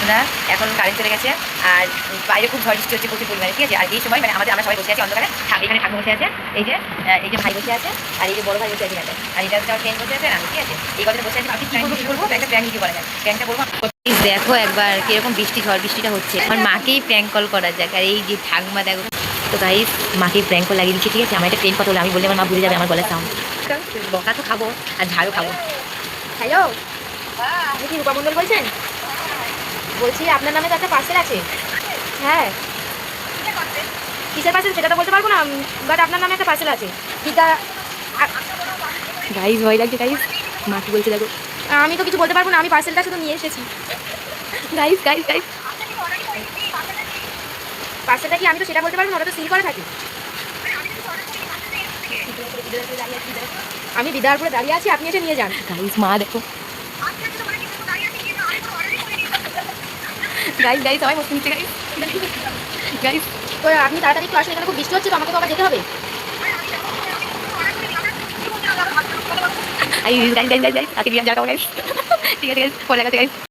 আমরা এখন কারেন্ট চলে গেছে আর বাইরে খুব ঝড় বৃষ্টি হচ্ছে প্রচুর পরিমাণে, ঠিক আছে। আর এই সময় মানে আমরা সবাই বসে আছি অন্ধকারে, এখানে ঠাকুর বসে আছে, এই যে ভাই বসে আছে, আর এই যে বড় ভাই বসে আছে এখানে, আর এটা হচ্ছে আমার ফ্রেন্ড বসে আছে, আর আমি, ঠিক আছে। এই কথাটা বসে আছি, ভাবছি কি করবো একটা প্র্যাঙ্ক করা যায়, প্র্যাঙ্কটা করবো। দেখো একবার কিরকম ঝড় বৃষ্টিটা হচ্ছে, আমার মাকেই প্র্যাঙ্ক কল করা যাক। আর এই যে ঠাকুমা দেখো, তো গাইস মাকে প্র্যাঙ্ক কল লাগিয়ে দিচ্ছি, ঠিক আছে। আমার একটা ট্রেন কথা হলো, আমি বললে আমার মা ভুলে যাবে আমার গলার সাউন্ড। বকা তো খাবো আর ঝাড়ও খাবো। হ্যালো, আপনি কি রূপা মণ্ডল বলছেন? বলছি আপনার নামে তো একটা পার্সেল আছে। হ্যাঁ, কিসের পার্সেল সেটা তো বলতে পারবো না, বাট আপনার নামে একটা পার্সেল আছে। ঠিক আছে। গাইস ভয় লাগছে গাইস, মা কি বলছে দেখো। আমি তো কিছু বলতে পারবো না, আমি পার্সেলটা শুধু নিয়ে এসেছি। গাইস গাইস গাইস পার্সেলটা কি আমি তো সেটা বলতে পারবো না, ওটা তো সিল করা থাকে। আমি বিদ্যারপুরে দাঁড়িয়ে আছি, আপনি এসে নিয়ে যান। গাইস মা দেখো, গাইস গাইস সবাই বসে নিচ্ছে গাইস, গাইস তো আপনি তাড়াতাড়ি একটু আসুন, এখানে খুব বৃষ্টি হচ্ছে তো আমাকে তো আবার যেতে হবে। গাইস গাইস গাইস গাইস আগে দিয়ে যাও গাইস, ঠিক আছে গাইস, পরে দেখা গাইস।